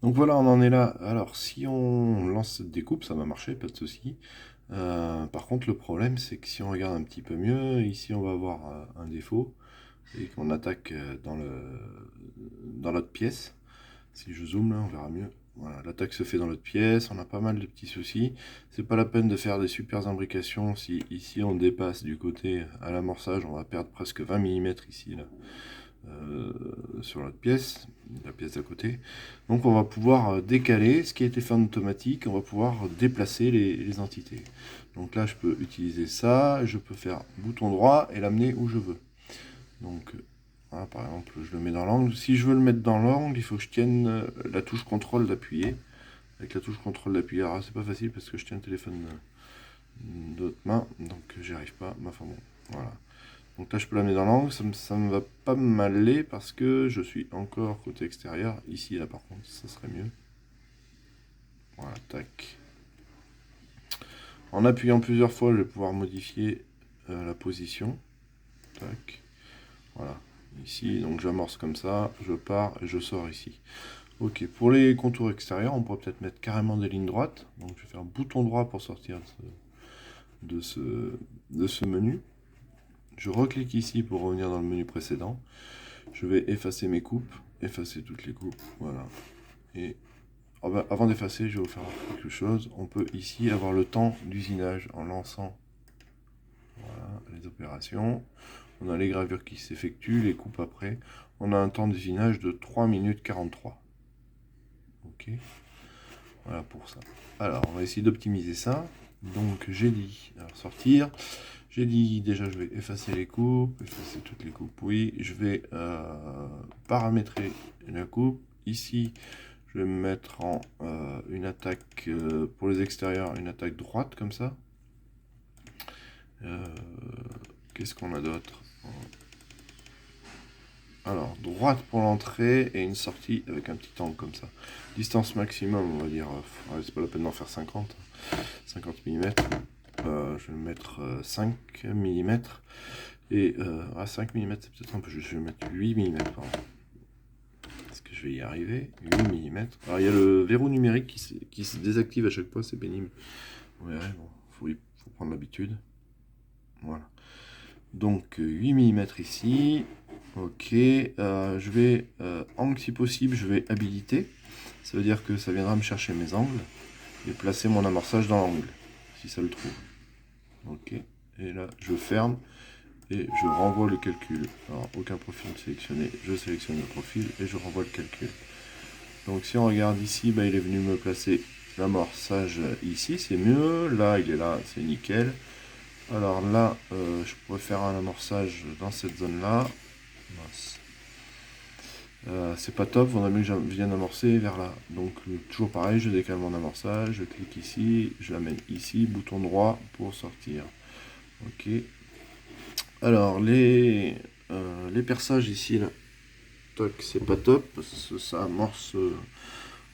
Donc voilà, on en est là. Alors, si on lance cette découpe, ça va marcher, pas de souci. Par contre, le problème, c'est que si on regarde un petit peu mieux, ici, on va avoir un défaut et qu'on attaque dans l'autre pièce. Si je zoome là, on verra mieux. Voilà, l'attaque se fait dans l'autre pièce, on a pas mal de petits soucis. C'est pas la peine de faire des super imbrications si ici on dépasse du côté à l'amorçage, on va perdre presque 20 mm ici là. Sur l'autre pièce, la pièce d'à côté. Donc on va pouvoir décaler ce qui a été fait en automatique, on va pouvoir déplacer les entités. Donc là je peux utiliser ça, je peux faire bouton droit et l'amener où je veux. Donc voilà, par exemple je le mets dans l'angle. Si je veux le mettre dans l'angle, il faut que je tienne la touche contrôle d'appuyer. Avec la touche contrôle d'appuyer, alors c'est pas facile parce que je tiens le téléphone d'autre main, donc j'y arrive pas, mais enfin bon, voilà. Donc là, je peux l'amener dans l'angle, ça ne va pas m'aller parce que je suis encore côté extérieur. Ici, là, par contre, ça serait mieux. Voilà, tac. En appuyant plusieurs fois, je vais pouvoir modifier la position. Tac. Voilà. Ici, donc j'amorce comme ça, je pars et je sors ici. Ok, pour les contours extérieurs, on pourrait peut-être mettre carrément des lignes droites. Donc je vais faire bouton droit pour sortir de ce menu. Je reclique ici pour revenir dans le menu précédent. Je vais effacer mes coupes, effacer toutes les coupes, voilà. Et avant d'effacer, je vais vous faire quelque chose. On peut ici avoir le temps d'usinage en lançant voilà, les opérations. On a les gravures qui s'effectuent, les coupes après. On a un temps d'usinage de 3 minutes 43. Ok, voilà pour ça. Alors, on va essayer d'optimiser ça. Donc, j'ai dit, alors sortir. J'ai dit déjà, je vais effacer les coupes, effacer toutes les coupes. Oui, je vais paramétrer la coupe. Ici, je vais me mettre en une attaque pour les extérieurs, une attaque droite comme ça. Qu'est-ce qu'on a d'autre? Alors, droite pour l'entrée et une sortie avec un petit angle comme ça. Distance maximum, on va dire, c'est pas la peine d'en faire 50 mm. Je vais mettre 5 mm. Et à 5 mm, c'est peut-être un peu juste. Je vais mettre 8 mm. Est-ce que je vais y arriver? 8 mm. Alors, il y a le verrou numérique qui se désactive à chaque fois, c'est pénible. Ouais, bon, faut prendre l'habitude. Voilà. Donc 8 mm ici. Ok. Je vais, angle si possible, je vais habiliter. Ça veut dire que ça viendra me chercher mes angles et placer mon amorçage dans l'angle, si ça le trouve. Ok. Et là, je ferme et je renvoie le calcul. Alors, aucun profil sélectionné, je sélectionne le profil et je renvoie le calcul. Donc si on regarde ici, bah, il est venu me placer l'amorçage ici, c'est mieux. Là, il est là, c'est nickel. Alors là, je pourrais faire un amorçage dans cette zone-là. C'est pas top, faudrait mieux que je vienne amorcer vers là. Donc toujours pareil, je décale mon amorçage, je clique ici, je l'amène ici, bouton droit pour sortir. Ok. Alors les perçages ici, là, c'est pas top, parce que ça amorce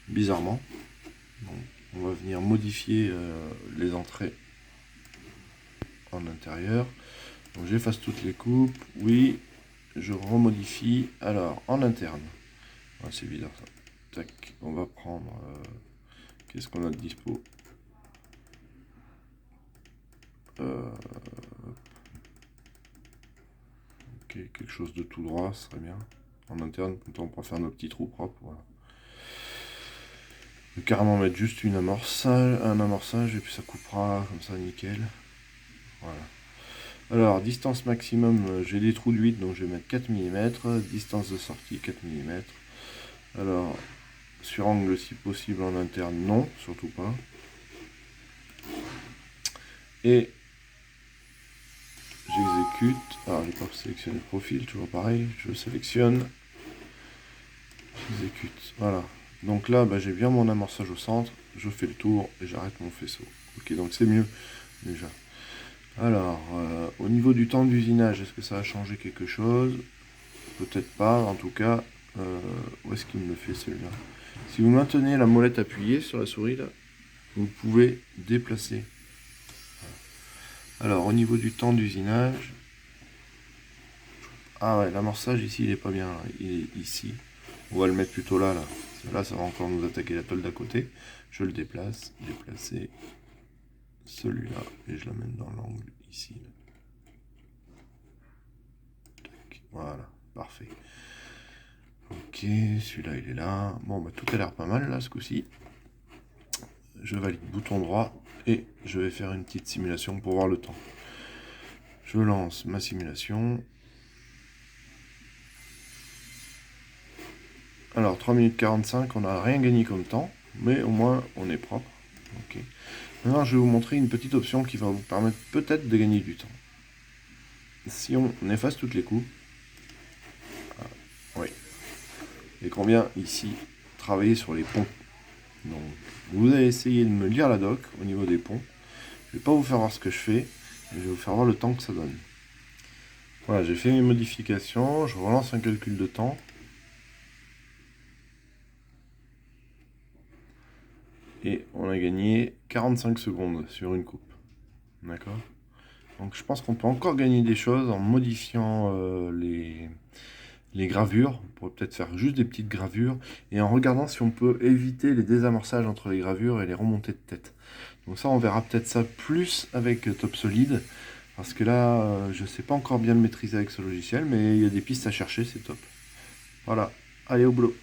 bizarrement. Donc, on va venir modifier les entrées en intérieur. Donc j'efface toutes les coupes. Oui, je remodifie. Alors en interne. Ah, c'est bizarre ça. Tac, on va prendre. Qu'est-ce qu'on a de dispo? Ok, quelque chose de tout droit, ce serait bien. En interne, comme ça on pourra faire nos petits trous propres. Voilà. Je vais carrément mettre juste un amorçage et puis ça coupera comme ça, nickel. Voilà. Alors, distance maximum, j'ai des trous de 8, donc je vais mettre 4 mm. Distance de sortie, 4 mm. Alors, sur angle si possible en interne, non, surtout pas. Et j'exécute. Alors, j'ai pas sélectionné le profil, toujours pareil. Je sélectionne. J'exécute. Voilà. Donc là, bah, j'ai bien mon amorçage au centre. Je fais le tour et j'arrête mon faisceau. Ok, donc c'est mieux déjà. Alors, au niveau du temps d'usinage, est-ce que ça a changé quelque chose? Peut-être pas, en tout cas, où est-ce qu'il me le fait celui-là? Si vous maintenez la molette appuyée sur la souris, là, vous pouvez déplacer. Alors, au niveau du temps d'usinage, ah ouais, l'amorçage ici, il est pas bien, là. Il est ici. On va le mettre plutôt là, là. Là, ça va encore nous attaquer la tôle d'à côté. Je le déplace, déplacer celui-là, et je l'amène dans l'angle ici. Tac, voilà, parfait. Ok, celui-là, il est là. Bon, bah, tout a l'air pas mal, là, ce coup-ci. Je valide bouton droit, et je vais faire une petite simulation pour voir le temps. Je lance ma simulation. Alors, 3 minutes 45, on n'a rien gagné comme temps, mais au moins, on est propre. Ok. Maintenant, je vais vous montrer une petite option qui va vous permettre peut-être de gagner du temps. Si on efface toutes les coupes, oui, et qu'on vient ici travailler sur les ponts. Donc, vous allez essayer de me lire la doc au niveau des ponts. Je ne vais pas vous faire voir ce que je fais, mais je vais vous faire voir le temps que ça donne. Voilà, j'ai fait mes modifications, je relance un calcul de temps. Et on a gagné 45 secondes sur une coupe. D'accord ? Donc je pense qu'on peut encore gagner des choses en modifiant les gravures. On pourrait peut-être faire juste des petites gravures et en regardant si on peut éviter les désamorçages entre les gravures et les remontées de tête. Donc ça, on verra peut-être ça plus avec TopSolid, parce que là, je ne sais pas encore bien le maîtriser avec ce logiciel, mais il y a des pistes à chercher, c'est top. Voilà, allez au boulot.